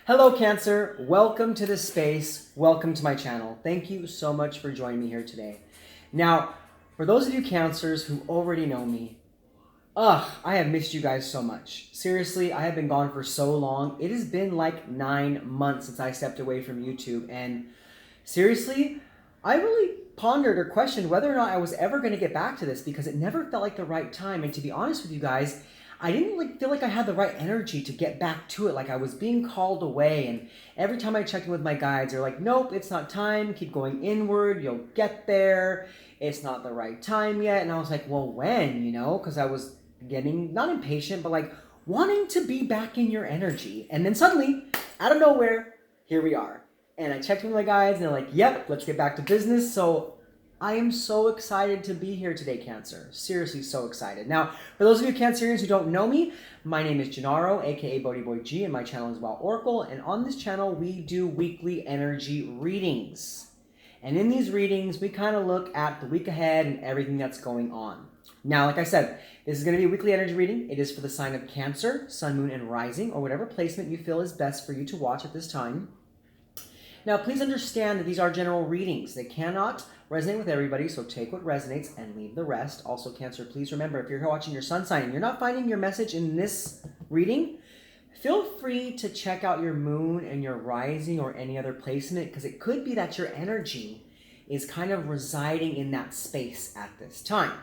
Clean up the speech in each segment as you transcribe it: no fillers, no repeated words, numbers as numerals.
Hello, Cancer. Welcome to this space. Welcome to my channel. Thank you so much for joining me here today. Now, for those of you Cancers who already know me, I have missed you guys so much. Seriously, I have been gone for so long. It has been like 9 months since I stepped away from YouTube. And seriously, I really pondered or questioned whether or not I was ever going to get back to this because it never felt like the right time. And to be honest with you guys, I didn't feel like I had the right energy to get back to it. Like I was being called away. And every time I checked in with my guides, they're like, nope, it's not time. Keep going inward. You'll get there. It's not the right time yet. And I was like, well, when, because I was getting not impatient, but like wanting to be back in your energy. And then suddenly, out of nowhere, here we are. And I checked with my guides and they're like, yep, let's get back to business. So I am so excited to be here today, Cancer. Seriously, so excited. Now, for those of you Cancerians who don't know me, my name is Gennaro, aka Bodhi Boy G, and my channel is Wild Oracle. And on this channel, we do weekly energy readings. And in these readings, we kind of look at the week ahead and everything that's going on. Now, like I said, this is going to be a weekly energy reading. It is for the sign of Cancer, Sun, Moon, and Rising, or whatever placement you feel is best for you to watch at this time. Now, please understand that these are general readings. They cannot resonate with everybody, so take what resonates and leave the rest. Also, Cancer, please remember, if you're here watching your sun sign and you're not finding your message in this reading, feel free to check out your moon and your rising or any other placement, because it could be that your energy is kind of residing in that space at this time.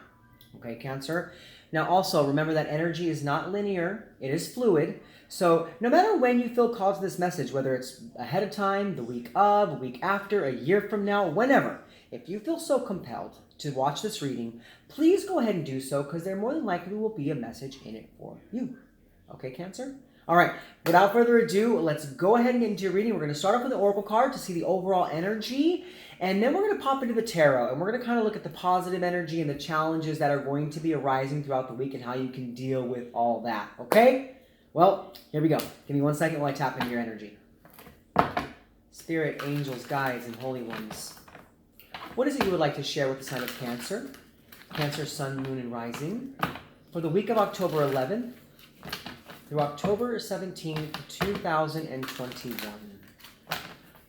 Okay, Cancer? Now, also, remember that energy is not linear. It is fluid. So no matter when you feel called to this message, whether it's ahead of time, the week of, a week after, a year from now, whenever, if you feel so compelled to watch this reading, please go ahead and do so, because there more than likely will be a message in it for you. Okay, Cancer? All right, without further ado, let's go ahead and get into your reading. We're going to start off with the Oracle card to see the overall energy, and then we're going to pop into the Tarot, and we're going to kind of look at the positive energy and the challenges that are going to be arising throughout the week and how you can deal with all that, okay? Well, here we go. Give me 1 second while I tap into your energy. Spirit, angels, guides, and holy ones. What is it you would like to share with the sign of Cancer? Cancer, Sun, Moon, and Rising. For the week of October 11th through October 17th, 2021.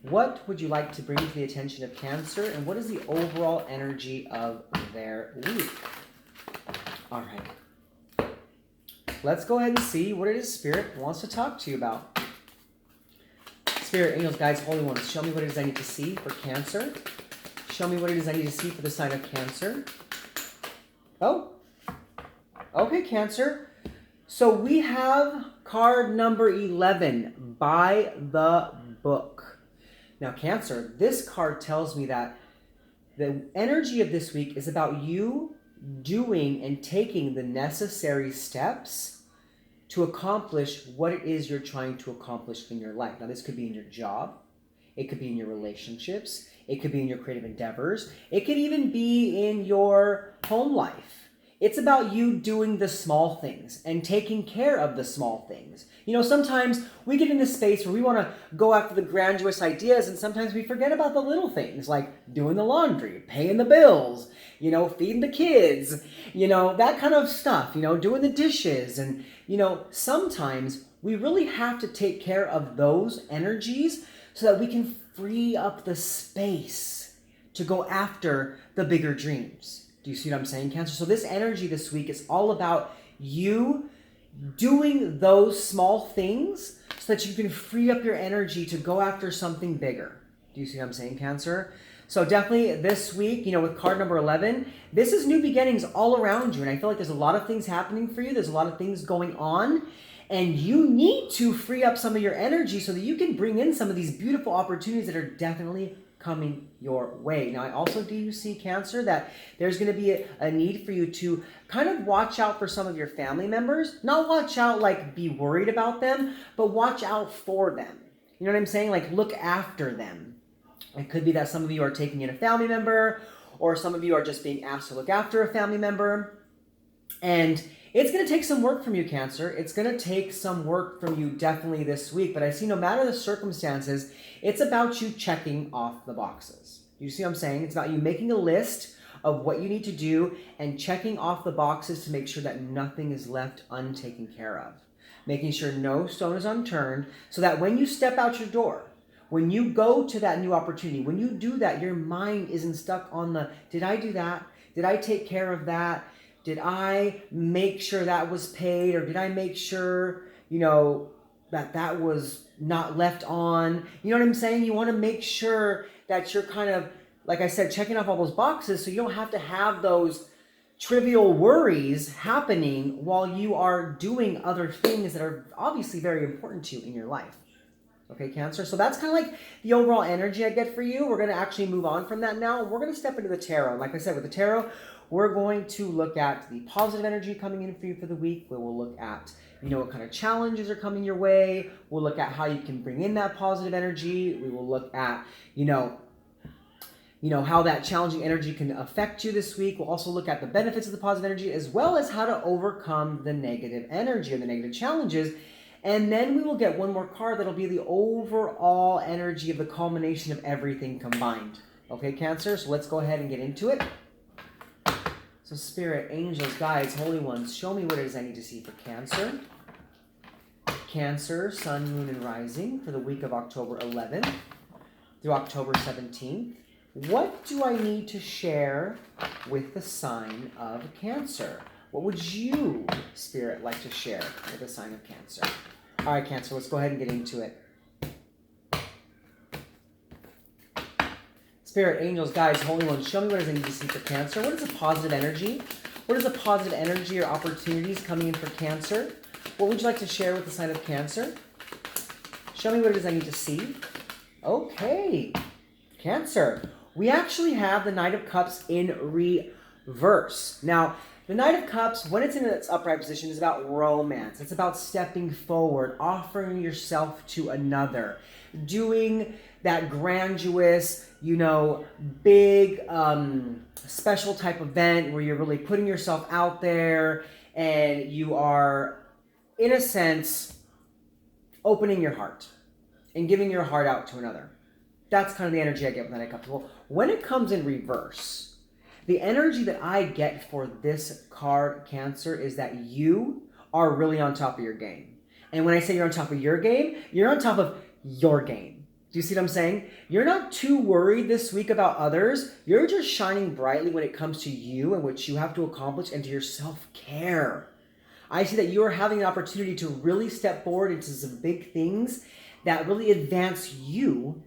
What would you like to bring to the attention of Cancer, and what is the overall energy of their week? All right. Let's go ahead and see what it is Spirit wants to talk to you about. Spirit, angels, guides, holy ones, show me what it is I need to see for Cancer. Show me what it is I need to see for the sign of Cancer. Oh, okay, Cancer. So we have card number 11, by the book. Now, Cancer, this card tells me that the energy of this week is about you doing and taking the necessary steps to accomplish what it is you're trying to accomplish in your life. Now, this could be in your job. It could be in your relationships. It could be in your creative endeavors. It could even be in your home life. It's about you doing the small things and taking care of the small things. Sometimes we get in this space where we want to go after the grandiose ideas, and sometimes we forget about the little things like doing the laundry, paying the bills, feeding the kids, that kind of stuff, doing the dishes. And, sometimes we really have to take care of those energies so that we can free up the space to go after the bigger dreams. Do you see what I'm saying, Cancer? So this energy this week is all about you doing those small things so that you can free up your energy to go after something bigger. Do you see what I'm saying, Cancer? So definitely this week, with card number 11, this is new beginnings all around you. And I feel like there's a lot of things happening for you. There's a lot of things going on. And you need to free up some of your energy so that you can bring in some of these beautiful opportunities that are definitely coming your way. Now, I also do see, Cancer, that there's going to be a need for you to kind of watch out for some of your family members. Not watch out like be worried about them, but watch out for them. You know what I'm saying? Like look after them. It could be that some of you are taking in a family member, or some of you are just being asked to look after a family member. And it's going to take some work from you, Cancer. It's going to take some work from you definitely this week. But I see no matter the circumstances, it's about you checking off the boxes. You see what I'm saying? It's about you making a list of what you need to do and checking off the boxes to make sure that nothing is left untaken care of. making sure no stone is unturned, so that when you step out your door, when you go to that new opportunity, when you do that, your mind isn't stuck on the, did I do that? Did I take care of that? Did I make sure that was paid? Or did I make sure, that was not left on? You know what I'm saying? You want to make sure that you're kind of, like I said, checking off all those boxes so you don't have to have those trivial worries happening while you are doing other things that are obviously very important to you in your life. Okay, Cancer? So that's kind of like the overall energy I get for you. We're going to actually move on from that now. We're going to step into the tarot. Like I said, with the tarot, we're going to look at the positive energy coming in for you for the week. We will look at, what kind of challenges are coming your way. We'll look at how you can bring in that positive energy. We will look at, how that challenging energy can affect you this week. We'll also look at the benefits of the positive energy, as well as how to overcome the negative energy or the negative challenges. And then we will get one more card that'll be the overall energy of the culmination of everything combined. Okay, Cancer? So let's go ahead and get into it. So Spirit, angels, guides, holy ones, show me what it is I need to see for Cancer. Cancer, sun, moon, and rising for the week of October 11th through October 17th. What do I need to share with the sign of Cancer? What would you, Spirit, like to share with the sign of Cancer? All right, Cancer, let's go ahead and get into it. Spirit, angels, guides, holy ones, show me what it is I need to see for Cancer. What is the positive energy? What is the positive energy or opportunities coming in for Cancer? What would you like to share with the sign of Cancer? Show me what it is I need to see. Okay, Cancer. We actually have the Knight of Cups in reverse. Now, the Knight of Cups, when it's in its upright position, is about romance. It's about stepping forward, offering yourself to another, doing that grandiose, big, special type event where you're really putting yourself out there and you are, in a sense, opening your heart and giving your heart out to another. That's kind of the energy I get with Knight of Cups. Well, when it comes in reverse, the energy that I get for this card, Cancer, is that you are really on top of your game. And when I say you're on top of your game, you're on top of your game. Do you see what I'm saying? You're not too worried this week about others. You're just shining brightly when it comes to you and what you have to accomplish and to your self-care. I see that you are having an opportunity to really step forward into some big things that really advance you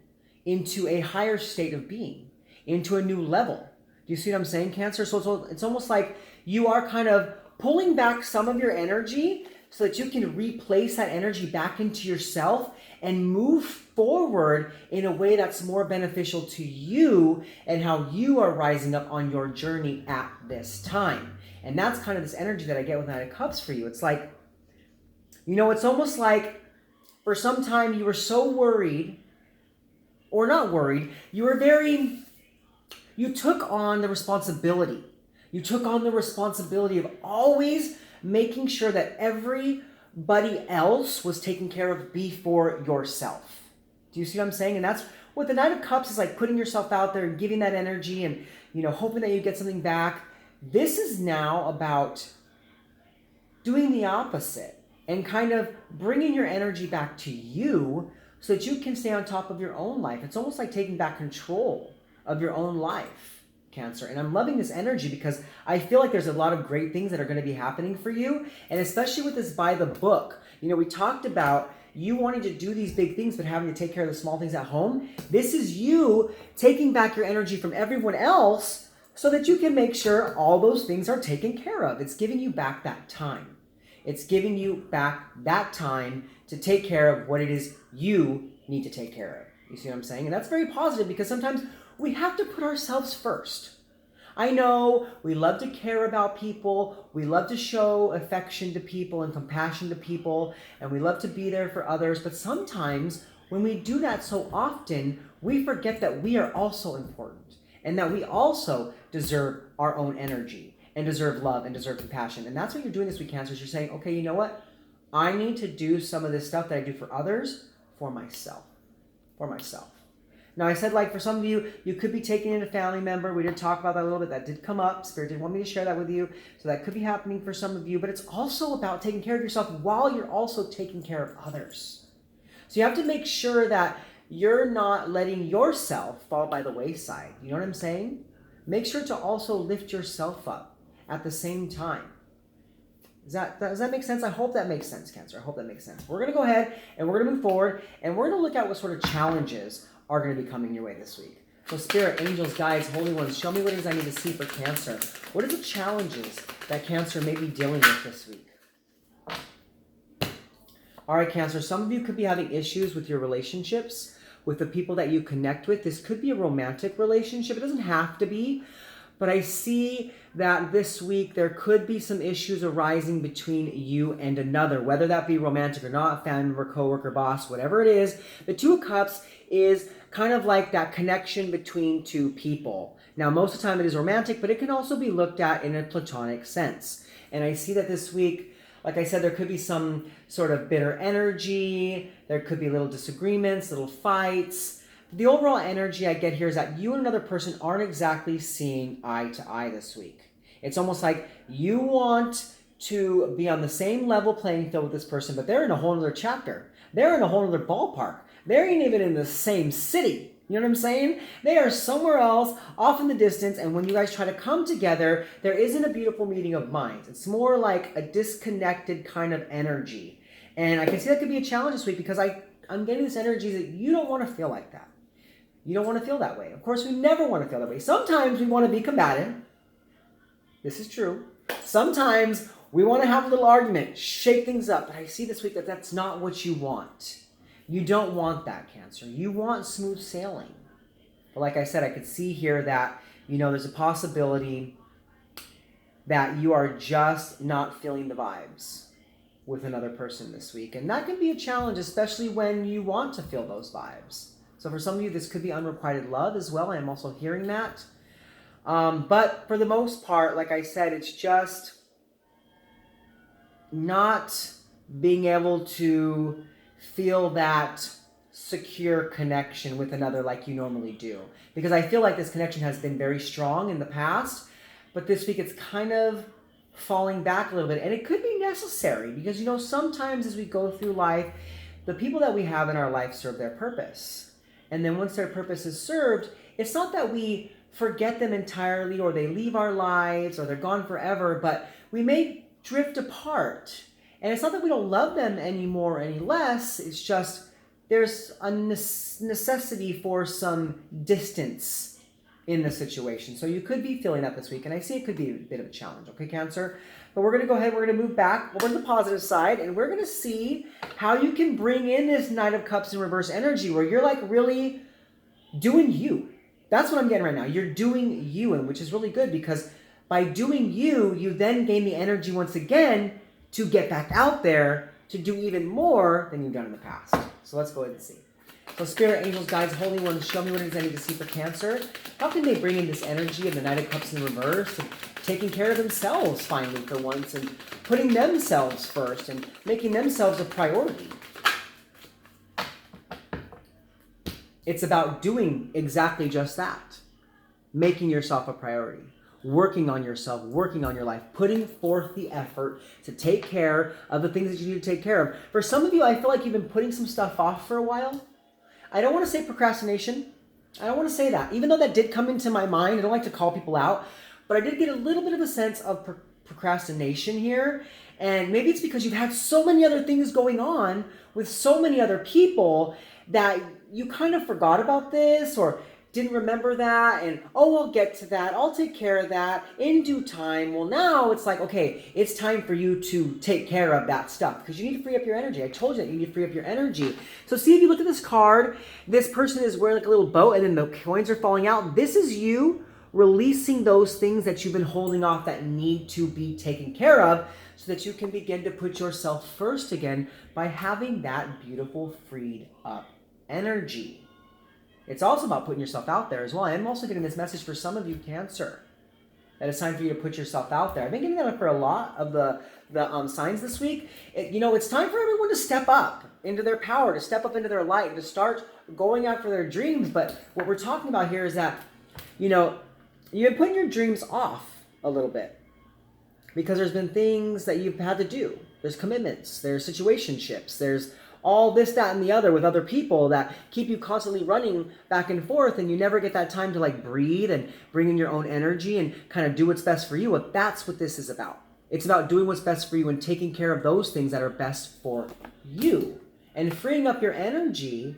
into a higher state of being, into a new level. Do you see what I'm saying, Cancer? So it's almost like you are kind of pulling back some of your energy so that you can replace that energy back into yourself and move forward in a way that's more beneficial to you and how you are rising up on your journey at this time. And that's kind of this energy that I get with Knight of Cups for you. It's like, it's almost like for some time you were so worried, or not worried, you took on the responsibility. You took on the responsibility of always making sure that everybody else was taken care of before yourself. Do you see what I'm saying? And that's what the Knight of Cups is like, putting yourself out there and giving that energy and, hoping that you get something back. This is now about doing the opposite and kind of bringing your energy back to you so that you can stay on top of your own life. It's almost like taking back control of your own life, Cancer. And I'm loving this energy because I feel like there's a lot of great things that are going to be happening for you. And especially with this by the book, we talked about you wanting to do these big things, but having to take care of the small things at home. This is you taking back your energy from everyone else so that you can make sure all those things are taken care of. It's giving you back that time. It's giving you back that time to take care of what it is you need to take care of. You see what I'm saying? And that's very positive because sometimes we have to put ourselves first. I know we love to care about people. We love to show affection to people and compassion to people. And we love to be there for others. But sometimes when we do that so often, we forget that we are also important. And that we also deserve our own energy. And deserve love and deserve compassion. And that's what you're doing this week, Cancer. You're saying, okay, you know what? I need to do some of this stuff that I do for others for myself. For myself. Now, I said, like, for some of you, you could be taking in a family member. We did talk about that a little bit. That did come up. Spirit did want me to share that with you. So that could be happening for some of you. But it's also about taking care of yourself while you're also taking care of others. So you have to make sure that you're not letting yourself fall by the wayside. You know what I'm saying? Make sure to also lift yourself up at the same time. Does that make sense? I hope that makes sense, Cancer. I hope that makes sense. We're going to go ahead and we're going to move forward and we're going to look at what sort of challenges are going to be coming your way this week. So Spirit, angels, guides, holy ones, show me what it is I need to see for Cancer. What are the challenges that Cancer may be dealing with this week? All right, Cancer, some of you could be having issues with your relationships, with the people that you connect with. This could be a romantic relationship. It doesn't have to be. But I see that this week there could be some issues arising between you and another, whether that be romantic or not, family member, coworker, boss, whatever it is. The Two of Cups is kind of like that connection between two people. Now, most of the time it is romantic, but it can also be looked at in a platonic sense. And I see that this week, like I said, there could be some sort of bitter energy. There could be little disagreements, little fights. The overall energy I get here is that you and another person aren't exactly seeing eye to eye this week. It's almost like you want to be on the same level playing field with this person, but they're in a whole other chapter. They're in a whole other ballpark. They ain't even in the same city. You know what I'm saying? They are somewhere else, off in the distance, and when you guys try to come together, there isn't a beautiful meeting of minds. It's more like a disconnected kind of energy. And I can see that could be a challenge this week because I'm getting this energy that you don't want to feel like that. You don't want to feel that way. Of course, we never want to feel that way. Sometimes we want to be combative. This is true. Sometimes we want to have a little argument, shake things up. But I see this week that that's not what you want. You don't want that, Cancer. You want smooth sailing. But like I said, I could see here that, there's a possibility that you are just not feeling the vibes with another person this week. And that can be a challenge, especially when you want to feel those vibes. So for some of you, this could be unrequited love as well. I am also hearing that. But for the most part, like I said, it's just not being able to feel that secure connection with another like you normally do. Because I feel like this connection has been very strong in the past, but this week it's kind of falling back a little bit. And it could be necessary because, sometimes as we go through life, the people that we have in our life serve their purpose. And then once their purpose is served, it's not that we forget them entirely or they leave our lives or they're gone forever, but we may drift apart. And it's not that we don't love them anymore or any less. It's just there's a necessity for some distance in the situation. So you could be feeling that this week. And I see it could be a bit of a challenge. Okay, Cancer? But we're going to go ahead. We're going to move back over to the positive side. And we're going to see how you can bring in this Knight of Cups in reverse energy where you're like really doing you. That's what I'm getting right now. You're doing you, and which is really good because by doing you, you then gain the energy once again to get back out there to do even more than you've done in the past. So let's go ahead and see. So Spirit, angels, guides, holy ones, show me what it is I need to see for Cancer. How can they bring in this energy of the Knight of Cups in reverse and taking care of themselves finally for once and putting themselves first and making themselves a priority? It's about doing exactly just that. Making yourself a priority. Working on yourself, working on your life, putting forth the effort to take care of the things that you need to take care of. For some of you, I feel like you've been putting some stuff off for a while. I don't want to say procrastination. I don't want to say that. Even though that did come into my mind, I don't like to call people out, but I did get a little bit of a sense of procrastination here. And maybe it's because you've had so many other things going on with so many other people that you kind of forgot about this or didn't remember that, and I'll get to that, I'll take care of that in due time. Well, now it's like, okay, it's time for you to take care of that stuff because you need to free up your energy. I told you that you need to free up your energy. So see, if you look at this card, this person is wearing like a little boat and then the coins are falling out. This is you releasing those things that you've been holding off that need to be taken care of so that you can begin to put yourself first again by having that beautiful freed up energy. It's also about putting yourself out there as well. I'm also getting this message for some of you, Cancer, that it's time for you to put yourself out there. I've been getting that for a lot of the signs this week. It's time for everyone to step up. into their power, to step up into their light, and to start going after their dreams. But what we're talking about here is that, you've been putting your dreams off a little bit because there's been things that you've had to do. There's commitments, there's situationships, there's all this, that, and the other with other people that keep you constantly running back and forth, and you never get that time to like breathe and bring in your own energy and kind of do what's best for you. Well, that's what this is about. It's about doing what's best for you and taking care of those things that are best for you and freeing up your energy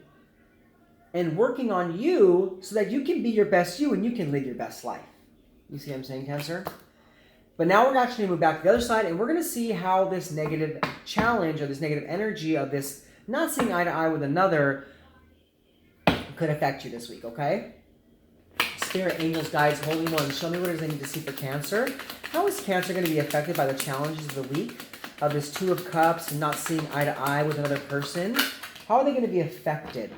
and working on you so that you can be your best you and you can live your best life. You see what I'm saying, Cancer? But now we're actually going to move back to the other side, and we're going to see how this negative challenge or this negative energy of this not seeing eye to eye with another could affect you this week, okay? Spirit, angels, guides, holy ones, show me what it is I need to see for Cancer. How is Cancer going to be affected by the challenges of the week of this Two of Cups and not seeing eye to eye with another person? How are they going to be affected?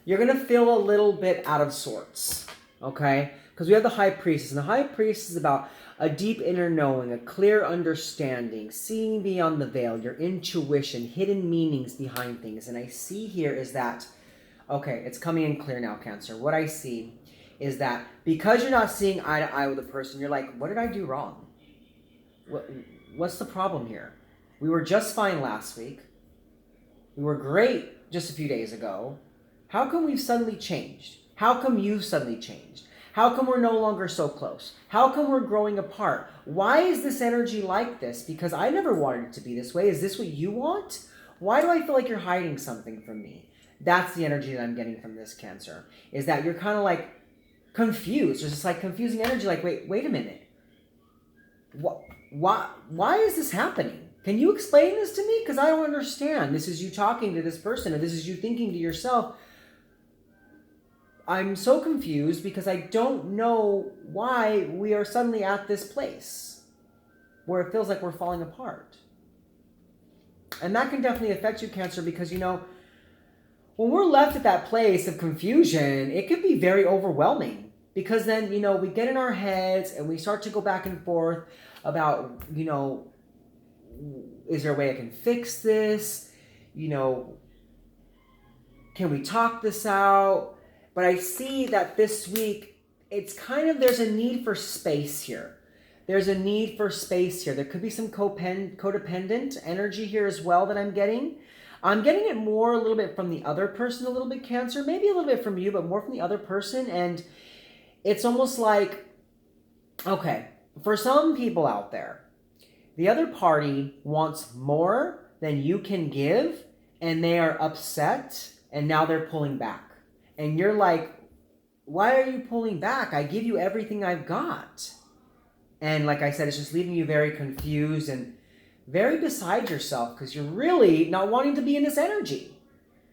You're going to feel a little bit out of sorts, okay? Because we have the High Priestess, and the High Priestess is about a deep inner knowing, a clear understanding, seeing beyond the veil, your intuition, hidden meanings behind things. And I see here is that, okay, it's coming in clear now, Cancer. What I see is that because you're not seeing eye to eye with a person, you're like, what did I do wrong? What's the problem here? We were just fine last week. We were great just a few days ago. How come we've suddenly changed? How come you've suddenly changed? How come we're no longer so close? How come we're growing apart? Why is this energy like this? Because I never wanted it to be this way. Is this what you want? Why do I feel like you're hiding something from me? That's the energy that I'm getting from this, Cancer. Is that you're kind of like confused. There's this like confusing energy like, wait a minute. Why is this happening? Can you explain this to me? Because I don't understand. This is you talking to this person, and this is you thinking to yourself, I'm so confused because I don't know why we are suddenly at this place where it feels like we're falling apart. And that can definitely affect you, Cancer, because, when we're left at that place of confusion, it can be very overwhelming because then, we get in our heads and we start to go back and forth about, is there a way I can fix this? Can we talk this out? But I see that this week, it's kind of, there's a need for space here. There's a need for space here. There could be some codependent energy here as well that I'm getting. I'm getting it more a little bit from the other person, a little bit, Cancer. Maybe a little bit from you, but more from the other person. And it's almost like, okay, for some people out there, the other party wants more than you can give, and they are upset, and now they're pulling back. And you're like, why are you pulling back? I give you everything I've got. And like I said, it's just leaving you very confused and very beside yourself because you're really not wanting to be in this energy.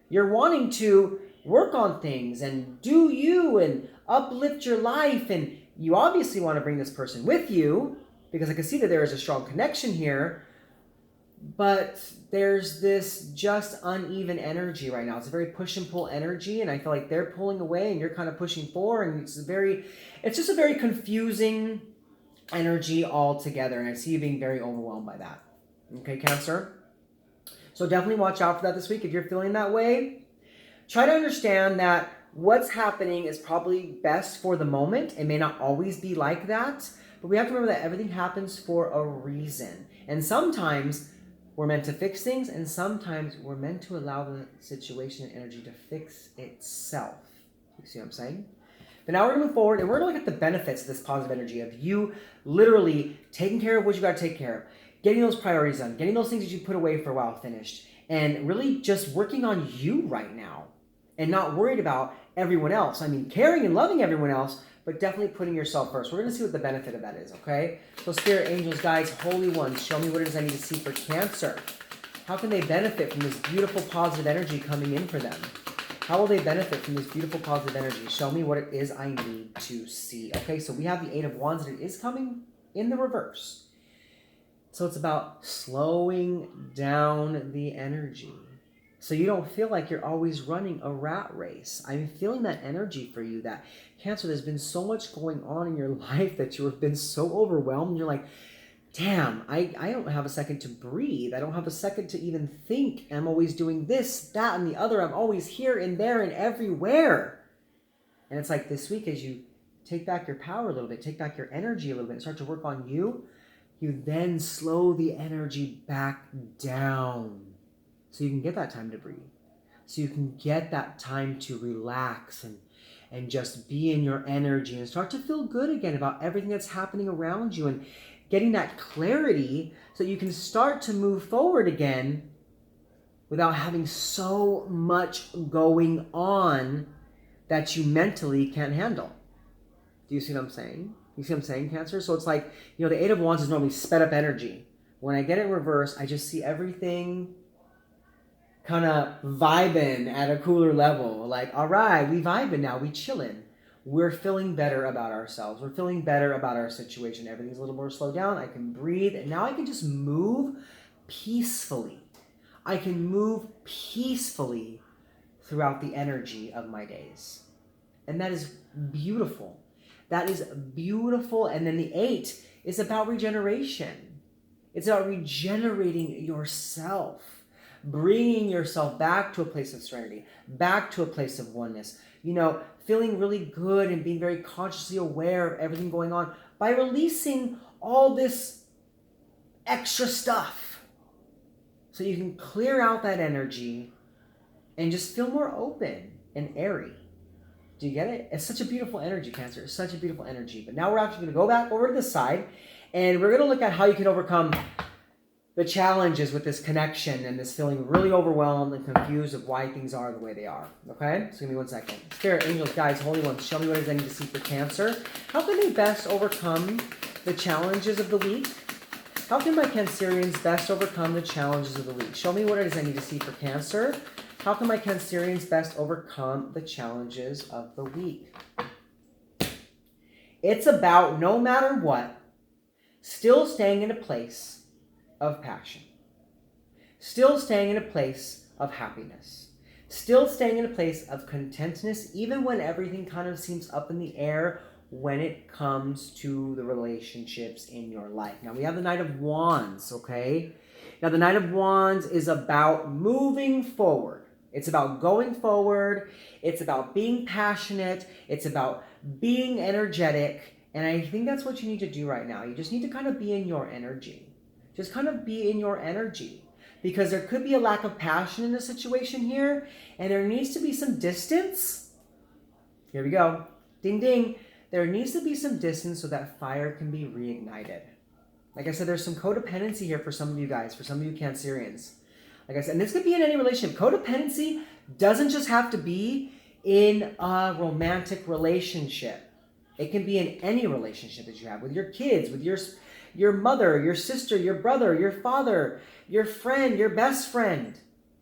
You're wanting to work on things and do you and uplift your life. And you obviously want to bring this person with you because I can see that there is a strong connection here. But there's this just uneven energy right now. It's a very push and pull energy, and I feel like they're pulling away and you're kind of pushing forward, and it's just a very confusing energy altogether, and I see you being very overwhelmed by that. Okay, Cancer? So definitely watch out for that this week if you're feeling that way. Try to understand that what's happening is probably best for the moment. It may not always be like that, but we have to remember that everything happens for a reason. And sometimes we're meant to fix things, and sometimes we're meant to allow the situation and energy to fix itself. You see what I'm saying? But now we're going to move forward, and we're going to look at the benefits of this positive energy of you literally taking care of what you got to take care of, getting those priorities done, getting those things that you put away for a while finished, and really just working on you right now and not worried about everyone else. I mean, caring and loving everyone else, but definitely putting yourself first. We're going to see what the benefit of that is, okay? So Spirit, angels, guides, holy ones, show me what it is I need to see for Cancer. How can they benefit from this beautiful positive energy coming in for them? How will they benefit from this beautiful positive energy? Show me what it is I need to see. Okay, so we have the Eight of Wands, and it is coming in the reverse. So it's about slowing down the energy. So you don't feel like you're always running a rat race. I'm feeling that energy for you, that Cancer, there's been so much going on in your life that you have been so overwhelmed. You're like, damn, I don't have a second to breathe. I don't have a second to even think. I'm always doing this, that, and the other. I'm always here and there and everywhere. And it's like this week, as you take back your power a little bit, take back your energy a little bit, and start to work on you, you then slow the energy back down so you can get that time to breathe. So you can get that time to relax and just be in your energy and start to feel good again about everything that's happening around you and getting that clarity so you can start to move forward again without having so much going on that you mentally can't handle. Do you see what I'm saying? You see what I'm saying, Cancer? So it's like, the Eight of Wands is normally sped up energy. When I get it in reverse, I just see everything kind of vibing at a cooler level. Like, all right, we vibing now, we chilling. We're feeling better about ourselves. We're feeling better about our situation. Everything's a little more slowed down. I can breathe. And now I can just move peacefully. I can move peacefully throughout the energy of my days. And that is beautiful. That is beautiful. And then the 8 is about regeneration. It's about regenerating yourself. Bringing yourself back to a place of serenity, back to a place of oneness, feeling really good and being very consciously aware of everything going on by releasing all this extra stuff so you can clear out that energy and just feel more open and airy. Do you get it? It's such a beautiful energy, Cancer. It's such a beautiful energy. But now we're actually going to go back over to this side and we're going to look at how you can overcome the challenges with this connection and this feeling really overwhelmed and confused of why things are the way they are. Okay? So give me 1 second. Spirit, angels, guides, holy ones, show me what it is I need to see for Cancer. How can they best overcome the challenges of the week? How can my Cancerians best overcome the challenges of the week? Show me what it is I need to see for Cancer. How can my Cancerians best overcome the challenges of the week? It's about, no matter what, still staying in a place of passion, still staying in a place of happiness, still staying in a place of contentness, even when everything kind of seems up in the air when it comes to the relationships in your life. Now we have the Knight of Wands, okay? Now the Knight of Wands is about moving forward. It's about going forward. It's about being passionate. It's about being energetic. And I think that's what you need to do right now. You just need to kind of be in your energy. Just kind of be in your energy, because there could be a lack of passion in the situation here, and there needs to be some distance. Here we go. Ding, ding. There needs to be some distance so that fire can be reignited. Like I said, there's some codependency here for some of you guys, for some of you Cancerians. Like I said, and this could be in any relationship. Codependency doesn't just have to be in a romantic relationship. It can be in any relationship that you have with your kids, with your mother, your sister, your brother, your father, your friend, your best friend.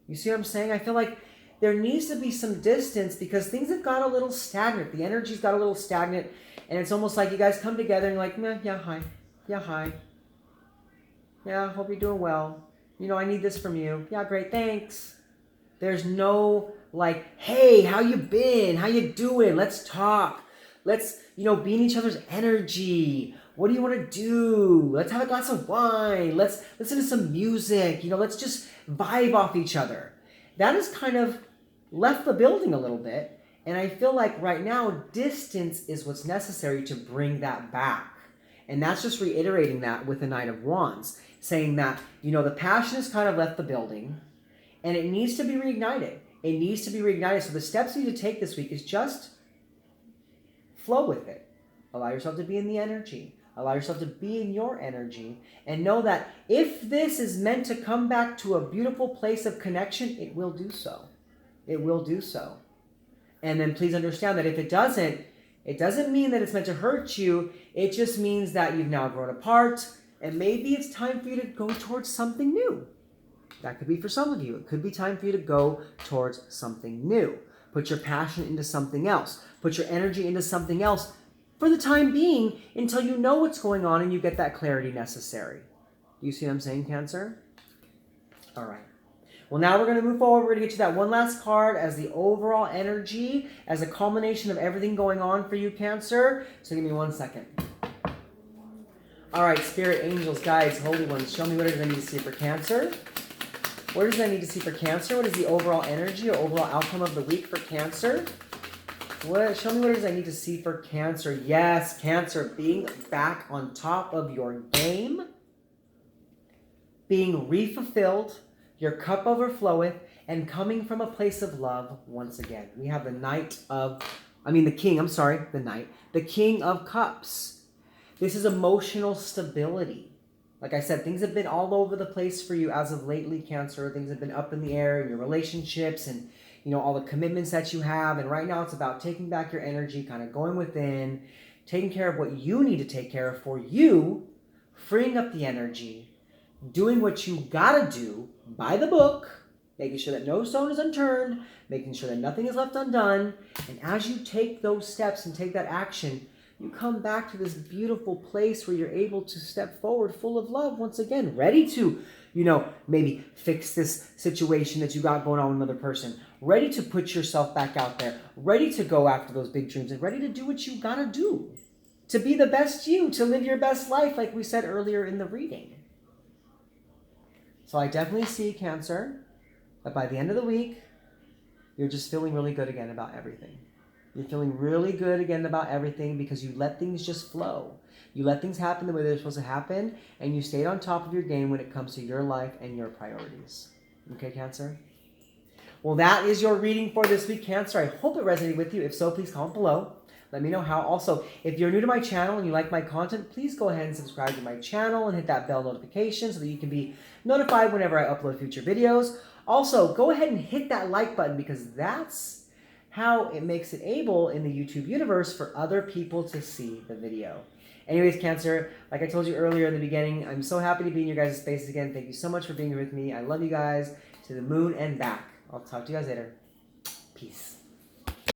You see what I'm saying? I feel like there needs to be some distance because things have got a little stagnant. The energy's got a little stagnant, and it's almost like you guys come together and you're like, yeah, hi. Yeah, hi. Yeah, hope you're doing well. I need this from you. Yeah, great, thanks. There's no like, hey, how you been? How you doing? Let's talk. Let's, be in each other's energy. What do you want to do? Let's have a glass of wine. Let's listen to some music. Let's just vibe off each other. That has kind of left the building a little bit. And I feel like right now, distance is what's necessary to bring that back. And that's just reiterating that with the Knight of Wands, saying that, the passion has kind of left the building and it needs to be reignited. It needs to be reignited. So the steps you need to take this week is just flow with it. Allow yourself to be in the energy. Allow yourself to be in your energy and know that if this is meant to come back to a beautiful place of connection, it will do so. It will do so. And then please understand that if it doesn't mean that it's meant to hurt you. It just means that you've now grown apart and maybe it's time for you to go towards something new. That could be for some of you. It could be time for you to go towards something new. Put your passion into something else. Put your energy into something else for the time being until you know what's going on and you get that clarity necessary. Do you see what I'm saying, Cancer? All right. Well, now we're going to move forward. We're going to get to that one last card as the overall energy, as a culmination of everything going on for you, Cancer. So give me 1 second. All right, spirit, angels, guides, holy ones, show me what does I need to see for Cancer. What does I need to see for Cancer? What is the overall energy or overall outcome of the week for Cancer? Show me what does I need to see for Cancer. Yes, Cancer, being back on top of your game, being refulfilled, your cup overfloweth, and coming from a place of love once again. We have the the King of Cups. This is emotional stability. Like I said, things have been all over the place for you as of lately, Cancer. Things have been up in the air in your relationships and, all the commitments that you have. And right now it's about taking back your energy, kind of going within, taking care of what you need to take care of for you, freeing up the energy, doing what you gotta do by the book, making sure that no stone is unturned, making sure that nothing is left undone. And as you take those steps and take that action, you come back to this beautiful place where you're able to step forward full of love once again, ready to, maybe fix this situation that you got going on with another person, ready to put yourself back out there, ready to go after those big dreams, and ready to do what you gotta do to be the best you, to live your best life, like we said earlier in the reading. So I definitely see, Cancer, that by the end of the week, you're just feeling really good again about everything. You're feeling really good again about everything because you let things just flow. You let things happen the way they're supposed to happen, and you stayed on top of your game when it comes to your life and your priorities. Okay, Cancer? Well, that is your reading for this week, Cancer. I hope it resonated with you. If so, please comment below. Let me know how. Also, if you're new to my channel and you like my content, please go ahead and subscribe to my channel and hit that bell notification so that you can be notified whenever I upload future videos. Also, go ahead and hit that like button because that's how it makes it able in the YouTube universe for other people to see the video. Anyways, Cancer, like I told you earlier in the beginning, I'm so happy to be in your guys' spaces again. Thank you so much for being here with me. I love you guys to the moon and back. I'll talk to you guys later. Peace.